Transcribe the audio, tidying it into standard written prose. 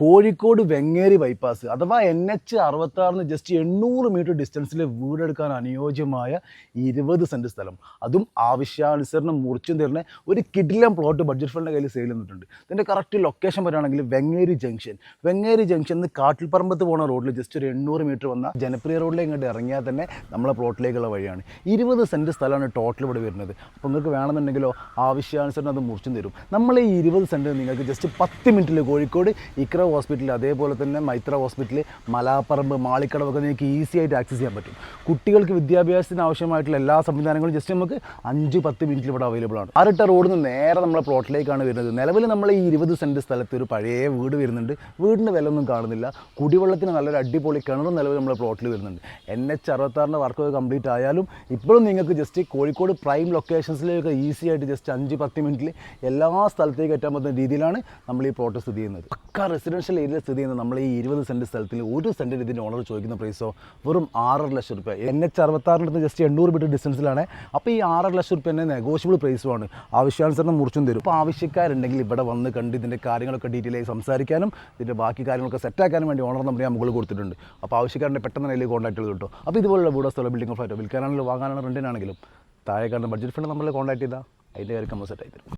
Kozhikode Vengeri bypass അഥവാ NH 66 just 800 metre ഡിസ്റ്റൻസിൽ വീടെടുക്കാൻ അനുയോജ്യമായ 20 cent സ്ഥലം, അതും ആവശ്യാനുസരണം മുറിച്ചും തരുന്ന ഒരു കിഡിലം പ്ലോട്ട് ബഡ്ജറ്റ് ഫണ്ടിൻ്റെ കയ്യിൽ സെയിൽ ചെയ്തിട്ടുണ്ട്. ഇതിൻ്റെ കറക്റ്റ് ലൊക്കേഷൻ പറയുകയാണെങ്കിൽ വെങ്ങേരി ജംഗ്ഷൻ എന്ന് കാട്ടിൽപ്പറമ്പത്ത് പോകുന്ന റോഡിൽ ജസ്റ്റ് ഒരു 800 മീറ്റർ വന്ന ജനപ്രിയ റോഡിലേക്ക് ഇങ്ങോട്ട് ഇറങ്ങിയാൽ തന്നെ നമ്മളെ പ്ലോട്ടിലേക്കുള്ള വഴിയാണ്. 20 സെൻറ്റ് സ്ഥലമാണ് ടോട്ടൽ ഇവിടെ വരുന്നത്. അപ്പോൾ നിങ്ങൾക്ക് വേണമെന്നുണ്ടെങ്കിലോ ആവശ്യാനുസരണം അത് മുറിച്ചും തരും. നമ്മൾ ഈ 20 സെൻറ്റ് നിങ്ങൾക്ക് ജസ്റ്റ് 10 മിനിറ്റിൽ കോഴിക്കോട് ഇക്ര ഹോസ്പിറ്റൽ, അതേപോലെ തന്നെ മൈത്ര ഹോസ്പിറ്റൽ, മലാപ്പറമ്പ്, മാളിക്കടവൊക്കെ നിങ്ങൾക്ക് ഈസി ആയിട്ട് ആക്സസ് ചെയ്യാൻ പറ്റും. കുട്ടികൾക്ക് വിദ്യാഭ്യാസത്തിന് ആവശ്യമായിട്ടുള്ള എല്ലാ സംവിധാനങ്ങളും ജസ്റ്റ് നമുക്ക് 5-10 മിനിറ്റിൽ ഇവിടെ അവൈലബിൾ ആണ്. ആറിട്ട റോഡിൽ നിന്ന് നേരെ നമ്മളെ പ്ലോട്ടിലേക്കാണ് വരുന്നത്. നിലവിൽ നമ്മൾ ഈ 20 സെൻറ്റ് സ്ഥലത്ത് ഒരു പഴയ വീട് വരുന്നുണ്ട്. വീടിൻ്റെ വില ഒന്നും കാണുന്നില്ല. കുടിവെള്ളത്തിന് നല്ലൊരു അടിപൊളി കിണറും നിലവിൽ നമ്മളെ പ്ലോട്ടിൽ വരുന്നുണ്ട്. NH 66 വർക്കൊക്കെ കംപ്ലീറ്റ് ആയാലും ഇപ്പോഴും നിങ്ങൾക്ക് ജസ്റ്റ് കോഴിക്കോട് പ്രൈം ലൊക്കേഷൻസിലേക്ക് ഈസി ആയിട്ട് ജസ്റ്റ് 5-10 മിനിറ്റിൽ എല്ലാ സ്ഥലത്തേക്ക് എത്താൻ പറ്റുന്ന രീതിയിലാണ് നമ്മൾ ഈ പ്ലോട്ട് സ്ഥിതി ചെയ്യുന്നത്. പക്ക റെസിഡൻഷ്യൽ ഏരിയയിൽ സ്ഥിതി ചെയ്യുന്ന നമ്മൾ ഈ 20 സെൻറ്റ് സ്ഥലത്തിൽ ഒരു സെൻറ്റിന് ഇതിൻ്റെ ഓണർ ചോദിക്കുന്ന പ്രൈസോ വെറും 6.5 ലക്ഷം രൂപ. NH 66 ജസ്റ്റ് 800 മീറ്റർ ഡിസ്റ്റൻസിലാണ്. അപ്പോൾ ഈ 6.5 ലക്ഷം രൂപ തന്നെ നെഗോഷ്യബിൾ പ്രൈസുമാണ്. ആവശ്യാനുസരണം മുറിച്ചും തരും. അപ്പോൾ ആവശ്യക്കാരുണ്ടെങ്കിൽ ഇവിടെ വന്ന് കണ്ട് ഇതിൻ്റെ കാര്യങ്ങളൊക്കെ ഡീറ്റെയിൽ ആയി സംസാരിക്കാനും ഇതിൻ്റെ ബാക്കി കാര്യങ്ങളൊക്കെ സെറ്റാക്കാനും വേണ്ടി ഓണർ നമ്പർ ഞാൻ മുകളിൽ കൊടുത്തിട്ടുണ്ട്. അപ്പോൾ ആവശ്യക്കാരൻ്റെ പെട്ടെന്ന് അതിലേക്ക് കോൺടാക്ട് ചെയ്ത് കിട്ടും. അപ്പോൾ ഇതുപോലുള്ള വീടോ സ്ഥലം, ബിൽഡിംഗ്, ഫ്ലാറ്റോ വിൽക്കാനാണെങ്കിലും വാങ്ങാനാണെങ്കിലും റെൻറ്റിനാണെങ്കിലും താഴെ കാണുന്ന ബഡ്ജറ്റ് ഫണ്ട് നമ്മൾ കോൺടാക്ട് ചെയ്താൽ അതിൻ്റെ കാര്യം നമ്മൾ സെറ്റായി തരും.